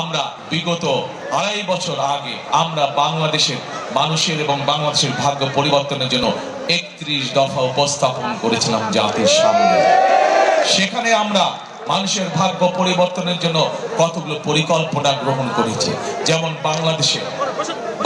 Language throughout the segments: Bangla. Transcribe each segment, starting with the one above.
আমরা বিগত 2.5 বছর আগে আমরা বাংলাদেশের মানুষের এবং বাংলাদেশের ভাগ্য পরিবর্তনের জন্য 31 দফা উপস্থাপন করেছিলাম জাতির সামনে। সেখানে আমরা মানুষের ভাগ্য পরিবর্তনের জন্য কতগুলো পরিকল্পনা গ্রহণ করেছি। যেমন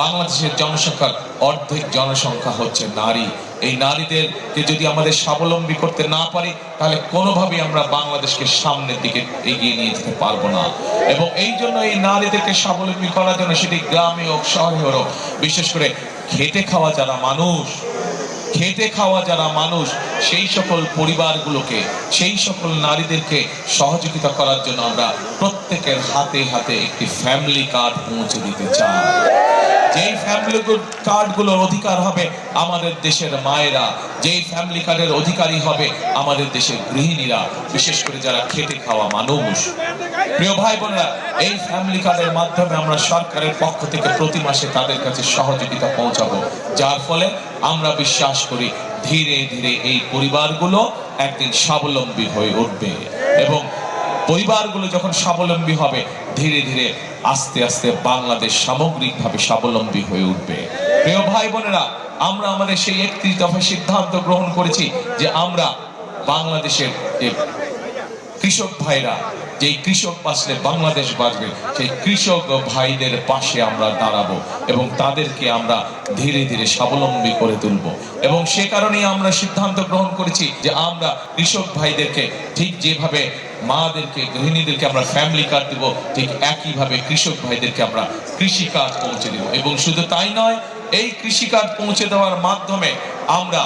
বাংলাদেশের জনসংখ্যার অর্ধেক জনসংখ্যা হচ্ছে নারী। এই নারীদেরকে যদি আমাদের স্বাবলম্বী করতে না পারি, তাহলে কোনোভাবেই আমরা বাংলাদেশকে সামনের দিকে এগিয়ে নিয়ে যেতে পারবো না। এবং এই জন্য এই নারীদেরকে স্বাবলম্বী করার জন্য সেটি গ্রামে হোক শহরে হোক, বিশেষ করে খেটে খাওয়া যারা মানুষ সেই সকল পরিবারগুলোকে, সেই সকল নারীদেরকে সহযোগিতা করার জন্য আমরা প্রত্যেকের হাতে হাতে একটি ফ্যামিলি কার্ড পৌঁছে দিতে চাই। যেই ফ্যামিলি কার্ডগুলোর অধিকার হবে আমাদের দেশের মায়েরা, যেই ফ্যামিলি কার্ডের অধিকারী হবে আমাদের দেশের গৃহিণীরা, বিশেষ করে যারা খেটে খাওয়া মানুষ। প্রিয় ভাই বোনেরা, এই ফ্যামিলি কার্ডের মাধ্যমে আমরা সরকারের পক্ষ থেকে প্রতি মাসে তাদের কাছে সহযোগিতা পৌঁছাবো, যার ফলে আমরা বিশ্বাস করি ধীরে ধীরে এই পরিবারগুলো একদিন স্বাবলম্বী হয়ে উঠবে। এবং পরিবারগুলো যখন স্বাবলম্বী হবে, ধীরে ধীরে আস্তে আস্তে বাংলাদেশ সামগ্রিকভাবে স্বাবলম্বী হয়ে উঠবে। প্রিয় ভাই বোনেরা, আমরা আমাদের সেই 31 দফা সিদ্ধান্ত গ্রহণ করেছি যে আমরা বাংলাদেশের যে কৃষক ভাইরা, যেই কৃষক বাঁচলে বাংলাদেশ বাঁচবে, সেই কৃষক ভাইদের পাশে আমরা দাঁড়াবো এবং তাদেরকে আমরা ধীরে ধীরে স্বাবলম্বী করে তুলব। এবং সে কারণেই আমরা সিদ্ধান্ত গ্রহণ করেছি যে আমরা কৃষক ভাইদেরকে ঠিক যেভাবে মাদেরকে, গৃহিণীদেরকে আমরা ফ্যামিলি কার্ড দিব, ঠিক একইভাবে কৃষক ভাইদেরকে আমরা কৃষি কার্ড পৌঁছে দেব। এবং শুধু তাই নয়, এই কৃষি কার্ড পৌঁছে দেওয়ার মাধ্যমে আমরা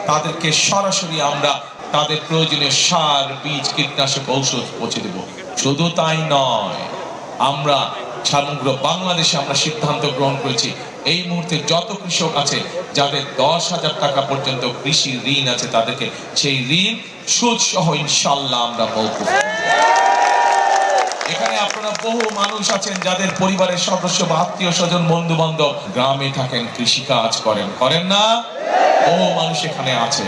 তাদেরকে সরাসরি আমরা তাদের প্রয়োজনীয় সার, বীজ, কীটনাশক, ঔষধ পৌঁছে দেব। শুধু তাই নয়, আমরা সমগ্র বাংলাদেশে আমরা সিদ্ধান্ত গ্রহণ করেছি এই মুহূর্তে যত কৃষক আছে যাদের 10,000 টাকা পর্যন্ত কৃষি ঋণ আছে, তাদেরকে সেই ঋণ সুদ সহ ইনশাআল্লাহ আমরা মওকুফ করব। এখানে আপনারা বহু মানুষ আছেন যাদের পরিবারের সদস্য বা আত্মীয় স্বজন, বন্ধু বান্ধব গ্রামে থাকেন, কৃষি কাজ করেন না? বহু মানুষ এখানে আছে,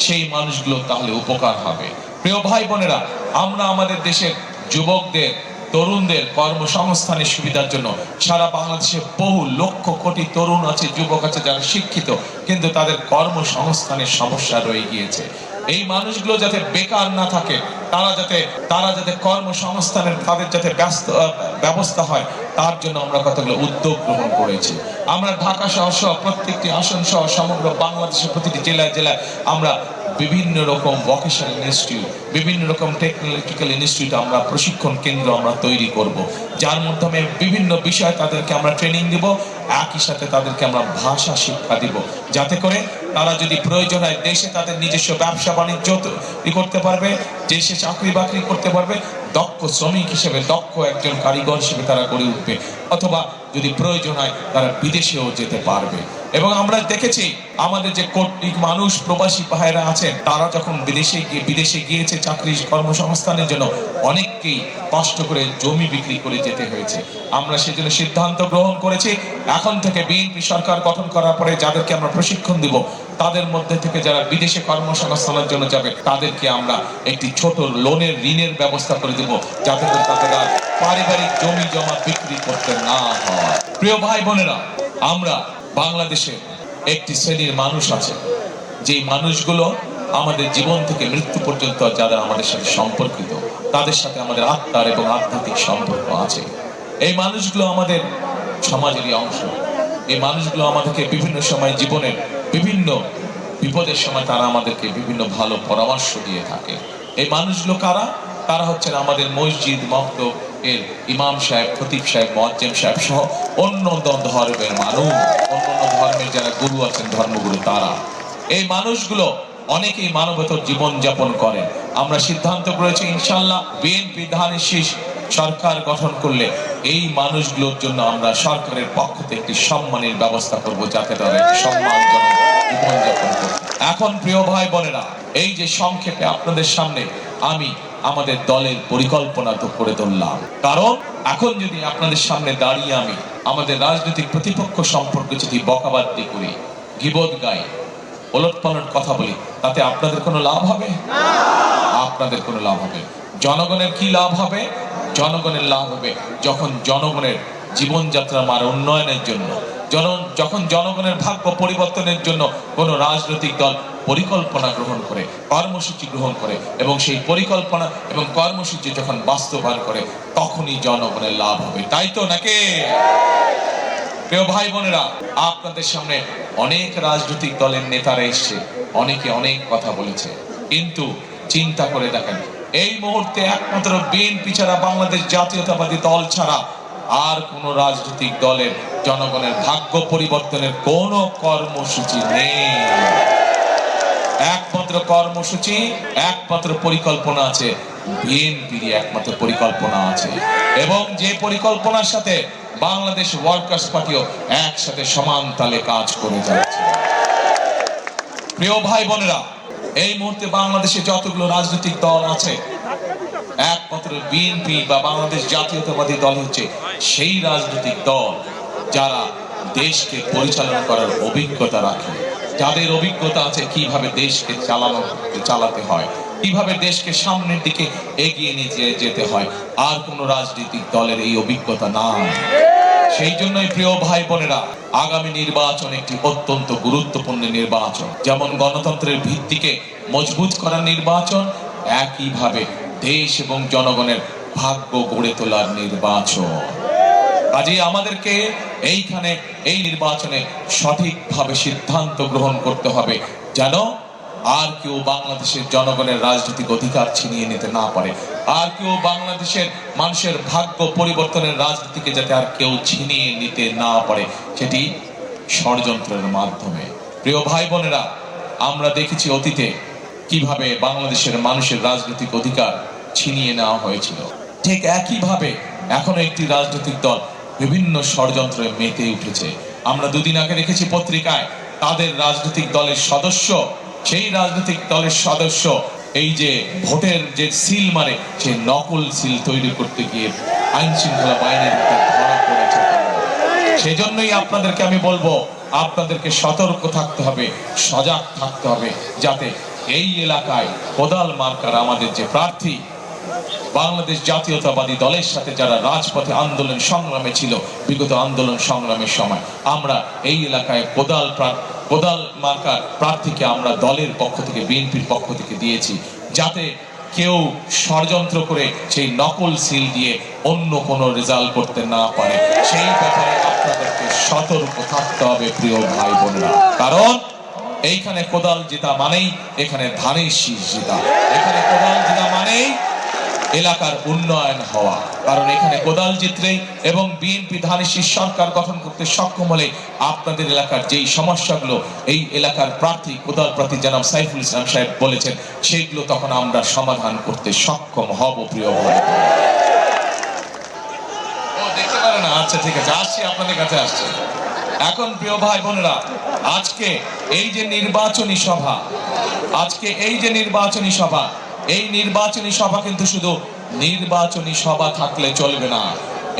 সেই মানুষগুলো তাহলে উপকার হবে। প্রিয় ভাই বোনেরা, আমরা আমাদের দেশের যুবকদের, তরুণদের কর্মসংস্থানের সুবিধার জন্য সারা বাংলাদেশে বহু লক্ষ কোটি তরুণ আছে, যুবক আছে যারা শিক্ষিত, কিন্তু তাদের কর্মসংস্থানের সমস্যা রয়ে গিয়েছে। এই মানুষগুলো যাতে বেকার না থাকে, তারা যাতে কর্মসংস্থানের তাদের যাতে ব্যবস্থা হয়, তার জন্য আমরা কতগুলো উদ্যোগ গ্রহণ করেছি। আমরা ঢাকা সহ প্রত্যেকটি আসন সহ সমগ্র বাংলাদেশের প্রতিটি জেলায় আমরা বিভিন্ন রকম ভোকেশনাল ইনস্টিটিউট, বিভিন্ন রকম টেকনোলজিক্যাল ইনস্টিটিউট, আমরা প্রশিক্ষণ কেন্দ্র আমরা তৈরি করব, যার মাধ্যমে বিভিন্ন বিষয়ে তাদেরকে আমরা ট্রেনিং দিব, একই সাথে তাদেরকে আমরা ভাষা শিক্ষা দিব, যাতে করে তারা যদি প্রয়োজন হয় দেশে তাদের নিজস্ব ব্যবসা বাণিজ্য করতে পারবে, দেশে চাকরি বাকরি করতে পারবে, দক্ষ শ্রমিক হিসেবে, দক্ষ একজন কারিগর হিসেবে তারা গড়ে উঠবে, অথবা যদি প্রয়োজন হয় তারা বিদেশেও যেতে পারবে। এবং আমরা দেখেছি আমাদের যে কোটি মানুষ প্রবাসী ভাইরা আছেন, তারা যখন বিদেশে গিয়েছে চাকরি কর্মসংস্থানের জন্য, অনেককেই কষ্ট করে জমি বিক্রি করে যেতে হয়েছে। আমরা সেজন্য সিদ্ধান্ত গ্রহণ করেছি এখন থেকে বিএনপি সরকার গঠন করার পরে যাদেরকে আমরা প্রশিক্ষণ দিব, তাদের মধ্যে থেকে যারা বিদেশে কর্মসংস্থানের জন্য যাবে তাদেরকে আমরা একটি ছোট লোনের ঋণের ব্যবস্থা করে দেব, যাতে করে তাদের আর পারিবারিক জমি জমা বিক্রি করতে না হয়। প্রিয় ভাই বোনেরা, আমরা বাংলাদেশে একটি শ্রেণীর মানুষ আছে, যে মানুষগুলো আমাদের জীবন থেকে মৃত্যু পর্যন্ত যারা আমাদের সাথে সম্পর্কিত, তাদের সাথে আমাদের আত্মার এবং আধ্যাত্মিক সম্পর্ক আছে। এই মানুষগুলো আমাদের সমাজেরই অংশ। এই মানুষগুলো আমাদেরকে বিভিন্ন সময় জীবনের বিভিন্ন বিপদের সময় তারা আমাদেরকে বিভিন্ন ভালো পরামর্শ দিয়ে থাকে। এই মানুষগুলো কারা? তারা হচ্ছেন আমাদের মসজিদ, মক্তব এর ইমাম সাহেব, খতিব সাহেব, মুয়াজ্জিম সাহেব সহ অন্য ধর্মের মানুষ, অন্য ধর্মের যারা গুরু আছেন, ধর্মগুরু, তারা। এই মানুষগুলো অনেকেই মানবতার জীবন যাপন করে। আমরা সিদ্ধান্ত করেছি ইনশাআল্লাহ বিএনপি ধানের শীষ সরকার গঠন করলে এই মানুষগুলোর জন্য আমরা সরকারের পক্ষ থেকে একটি সম্মানের ব্যবস্থা করব, যাতে তারা সম্মানজনক জীবনযাপন করে। এখন প্রিয় ভাই বোনেরা, এই যে সংক্ষেপে আপনাদের সামনে আমি আমাদের দলের পরিকল্পনা তো করে ধরলাম, কারণ এখন যদি আপনাদের সামনে দাঁড়িয়ে আমি আমাদের রাজনৈতিক প্রতিপক্ষ সম্পর্কে যদি বকাবাদ্দি করি, গীবত গাই, ওলটপালট কথা বলি, তাতে আপনাদের কোনো লাভ হবে? আপনাদের কোনো লাভ হবে? জনগণের কি লাভ হবে? জনগণের লাভ হবে যখন জনগণের জীবনযাত্রার মান উন্নয়নের জন্য, যখন জনগণের ভাগ্য পরিবর্তনের জন্য কোনো রাজনৈতিক দল পরিকল্পনা গ্রহণ করে, কর্মসূচি গ্রহণ করে, এবং সেই পরিকল্পনা এবং কর্মসূচি যখন বাস্তবায়ন করে, তখনই জনগণের লাভ হবে। তাই তো নাকি? প্রিয় ভাই বোনেরা, আপনাদের সামনে অনেক রাজনৈতিক দলের নেতারা এসছে, অনেকে অনেক কথা বলেছে, কিন্তু চিন্তা করে দেখেন, এই মুহূর্তে একমাত্র বিএনপি ছাড়া, বাংলাদেশ জাতীয়তাবাদী দল ছাড়া আর কোন রাজনৈতিক দলের জনগণের ভাগ্য পরিবর্তনের কোন কর্মসূচি নেই। একমাত্র কর্মসূচি, একমাত্র পরিকল্পনা আছে বিএনপির, একমাত্র পরিকল্পনা আছে, এবং যে পরিকল্পনার সাথে বাংলাদেশ ওয়ার্কার্স পার্টিও একসাথে সমান তালে কাজ করে যাচ্ছে। প্রিয় ভাই বোনেরা, এই মুহূর্তে বাংলাদেশে যতগুলো রাজনৈতিক দল আছে, একমাত্র বিএনপি বা বাংলাদেশ জাতীয়তাবাদী দল হচ্ছে সেই রাজনৈতিক দল যারা দেশকে পরিচালনা করার অভিজ্ঞতা রাখে, যাদের অভিজ্ঞতা আছে কিভাবে দেশকে চালাতে হয়, কিভাবে দেশকে সামনের দিকে এগিয়ে নিয়ে যেতে হয়। আর কোন রাজনৈতিক দলের এই অভিজ্ঞতা নাই। সেই জন্যই প্রিয় ভাই বোনেরা, আগামী নির্বাচন একটি অত্যন্ত গুরুত্বপূর্ণ নির্বাচন। যেমন গণতন্ত্রের ভিত্তিকে মজবুত করার নির্বাচন, একইভাবে দেশ এবং জনগণের ভাগ্য গড়ে তোলার নির্বাচন। কাজেই আমাদেরকে এইখানে এই নির্বাচনে সঠিকভাবে সিদ্ধান্ত গ্রহণ করতে হবে, যেন আর কেউ বাংলাদেশের জনগণের রাজনৈতিক অধিকার ছিনিয়ে নিতে না পারে, আর কেউ বাংলাদেশের মানুষের ভাগ্য পরিবর্তনের রাজনীতিকে যাতে আর কেউ ছিনিয়ে নিতে না পারে, সেটি ষড়যন্ত্রের মাধ্যমে। প্রিয় ভাই বোনেরা, আমরা দেখেছি অতীতে কিভাবে বাংলাদেশের মানুষের রাজনৈতিক অধিকার ছিনিয়ে নেওয়া হয়েছিল। ঠিক একইভাবে এখনো একটি রাজনৈতিক দল বিভিন্ন ষড়যন্ত্রে মেতে উঠেছে। আমরা দুদিন আগে দেখেছি পত্রিকায় তাদের রাজনৈতিক দলের সদস্য, সেই রাজনৈতিক দলের সদস্য এই যে ভোটের যে সিল মারে, সেই নকল সিল তৈরি করতে গিয়ে আইন শৃঙ্খলা বাহিনীর ধরা পড়েছে। সেজন্যই আপনাদেরকে আমি বলবো, আপনাদেরকে সতর্ক থাকতে হবে, সজাগ থাকতে হবে, যাতে এই এলাকায় কোদাল মার্কার আমাদের যে প্রার্থী, বাংলাদেশ জাতীয়তাবাদী দলের সাথে যারা রাজপথে আন্দোলন সংগ্রামে ছিল বিগত আন্দোলন সংগ্রামের সময়, আমরা এই এলাকায় কোদাল মার্কার প্রার্থীকে আমরা দলের পক্ষ থেকে, বিএনপির পক্ষ থেকে দিয়েছি, যাতে কেউ ষড়যন্ত্র করে সেই নকল সিল দিয়ে অন্য কোনো রেজাল্ট করতে না পারে। সেই ব্যাপারে আপনাদেরকে সতর্ক থাকতে হবে প্রিয় ভাই বোনেরা, কারণ এইখানে কোদাল জেতা মানেই এখানে ধানের শীষ জেতা, এখানে কোদাল জেতা মানেই এলাকার উন্নয়ন হওয়া। কারণ এখানে কোদাল জিতলেই এবং বিএনপি ধানের শীষ সরকার গঠন করতে সক্ষম হলে আপনাদের এলাকার যেই সমস্যাগুলো এই এলাকার প্রার্থী, কোদাল প্রার্থী জনাব সাইফুল ইসলাম সাহেব বলেছেন, সেইগুলো তখন আমরা সমাধান করতে সক্ষম হব। প্রিয় ভাই, দেখতে পারে না? আচ্ছা, ঠিক আছে, আসছি, আপনাদের কাছে আসছি। এখন প্রিয় ভাই বোনেরা, আজকে এই যে নির্বাচনী সভা, এই নির্বাচনী সভা কিন্তু শুধু নির্বাচনী সভা থাকলে চলবে না।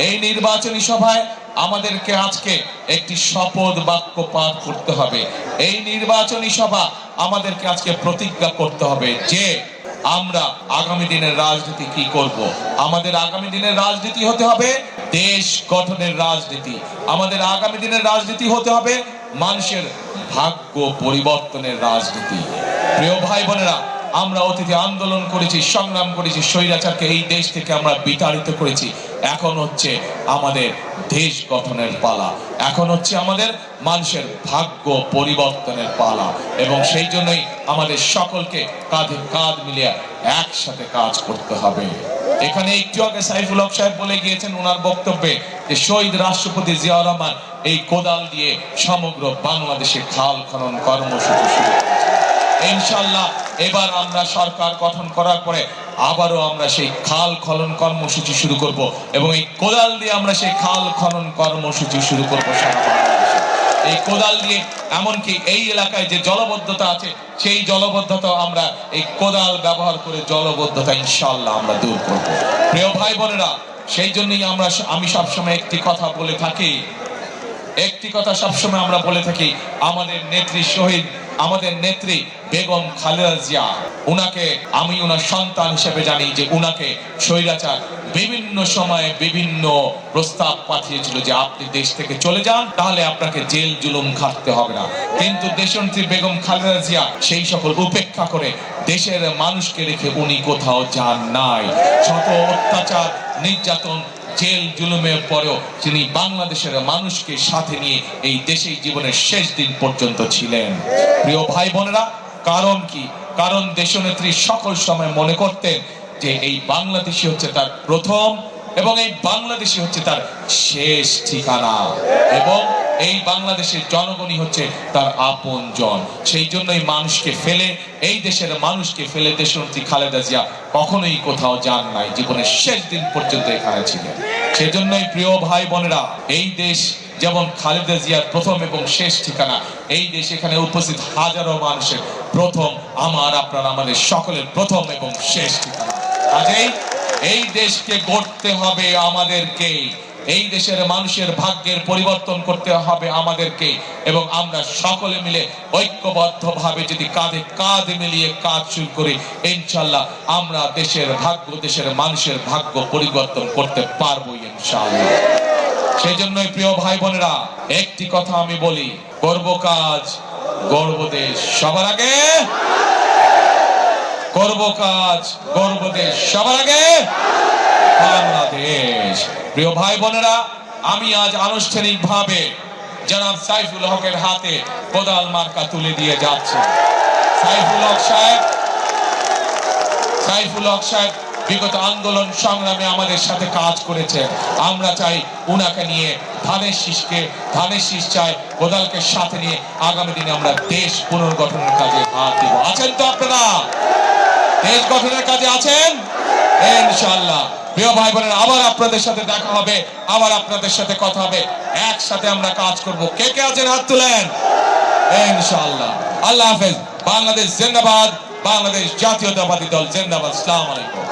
এই নির্বাচনী সভায় আমাদেরকে আজকে একটি শপথ বাক্য পাঠ করতে হবে। এই নির্বাচনী সভা আমাদেরকে আজকে প্রতিজ্ঞা করতে হবে যে আমরা আগামী দিনের রাজনীতি কি করব। আমাদের আগামী দিনের রাজনীতি হতে হবে দেশ গঠনের রাজনীতি। আমাদের আগামী দিনের রাজনীতি হতে হবে মানুষের ভাগ্য পরিবর্তনের রাজনীতি। প্রিয় ভাই বোনেরা, আমরা অতীতে আন্দোলন করেছি, সংগ্রাম করেছি, স্বৈরাচারকে এই দেশ থেকে আমরা বিতাড়িত করেছি। এখন হচ্ছে আমাদের দেশ গঠনের পালা, এখন হচ্ছে আমাদের মানুষের ভাগ্য পরিবর্তনের পালা, এবং সেই জন্যই আমাদের সকলকে কাঁধে কাঁধ মিলিয়ে একসাথে কাজ করতে হবে। এখানে একটু আগে সাইফুল হক সাহেব বলে গিয়েছেন ওনার বক্তব্যে যে শহীদ রাষ্ট্রপতি জিয়াউর রহমান এই কোদাল দিয়ে সমগ্র বাংলাদেশে খাল খনন কর্মসূচি শুরু করেছেন। ইনশাআল্লাহ এবার আমরা সরকার গঠন করার পরে আবারও আমরা সেই খাল খনন কর্মসূচি শুরু করব, এবং এই কোদাল দিয়ে আমরা সেই খাল খনন কর্মসূচি শুরু করবো সারা বাংলাদেশে। এই কোদাল দিয়ে এমনকি এই এলাকায় যে জলবদ্ধতা আছে, সেই জলবদ্ধতা আমরা এই কোদাল ব্যবহার করে জলবদ্ধতা ইনশাআল্লাহ আমরা দূর করব। প্রিয় ভাই বোনেরা, সেই জন্যই আমি সবসময় একটি কথা বলে থাকি, আমাদের নেত্রী শহীদ আমাদের নেত্রী বেগম খালেদা জিয়া, উনাকে আমি ওনার সন্তান হিসেবে জানি যে উনাকে স্বৈরাচার বিভিন্ন সময়ে বিভিন্ন প্রস্তাব পাঠিয়েছিল যে আপনি দেশ থেকে চলে যান, তাহলে আপনাকে জেল জুলুম খাটতে হবে না। কিন্তু দেশনেত্রী বেগম খালেদা জিয়া সেই সকল উপেক্ষা করে দেশের মানুষকে রেখে উনি কোথাও যান নাই। শত অত্যাচার, নির্যাতন, জেল জুলুমের পরেও তিনি বাংলাদেশের মানুষকে সাথে নিয়ে এই দেশে জীবনের শেষ দিন পর্যন্ত ছিলেন। প্রিয় ভাই বোনেরা, কারণ কি? কারণ দেশনেত্রী সকল সময় মনে করতেন যে এই বাংলাদেশী হচ্ছে তার প্রথম এবং এই বাংলাদেশী হচ্ছে তার শেষ ঠিকানা, এবং এই বাংলাদেশের জনগণই হচ্ছে তার আপনজন। সেই জন্যই মানুষকে ফেলে, এই দেশের মানুষকে ফেলে দেশনেত্রী খালেদা জিয়া কখনোই কোথাও যান নাই, জীবনের শেষ দিন পর্যন্ত এখানে ছিলেন। সেজন্যই প্রিয় ভাই বোনেরা, এই দেশ যেমন খালেদা জিয়ার প্রথম এবং শেষ ঠিকানা, এই দেশ এখানে উপস্থিত হাজারো মানুষের প্রথম, আমার আপনার আমাদের সকলের প্রথম এবং শেষ ঠিকানা। কাজেই এই দেশকে গড়তে হবে আমাদেরকে, এই দেশের মানুষের ভাগ্যের পরিবর্তন করতে হবে আমাদেরকে, এবং আমরা সকলে মিলে ঐক্যবদ্ধভাবে যদি কাঁধে কাঁধ মিলিয়ে কাজ শুরু করি, ইনশাআল্লাহ আমরা দেশের ভাগ্য, দেশের মানুষের ভাগ্য পরিবর্তন করতে পারবো ইনশাআল্লাহ। সেই জন্যই প্রিয় ভাই বোনেরা, একটি কথা আমি বলি, করব কাজ গর্ব দেশ সবার আগে, করব কাজ গর্ব দেশ সবার আগে বাংলাদেশ। প্রিয় ভাই বোনেরা, আমি আজ আনুষ্ঠানিকভাবে জনাব সাইফুল হকের হাতে কোদাল মার্কা তুলে দিয়ে যাচ্ছি। সাইফুল হক সাহেব বিগত আন্দোলন সংগ্রামে আমাদের সাথে কাজ করেছেন। আমরা চাই উনাকে নিয়ে ধানের শীষ চাই, কোদালকে সাথে নিয়ে আগামী দিনে আমরা দেশ পুনর্গঠনের কাজে হাত দিব। আছেন তো আপনারা? দেশ গঠনের কাজে আছেন ইনশাআল্লাহ। প্রিয় ভাই বোনেরা, আবার আপনাদের সাথে দেখা হবে, আবার আপনাদের সাথে কথা হবে, একসাথে আমরা কাজ করব। কে কে আছেন হাত তুলেন ইনশাআল্লাহ। আল্লাহ হাফেজ। বাংলাদেশ জিন্দাবাদ, বাংলাদেশ জাতীয়তাবাদী দল জিন্দাবাদ। আসসালামু আলাইকুম।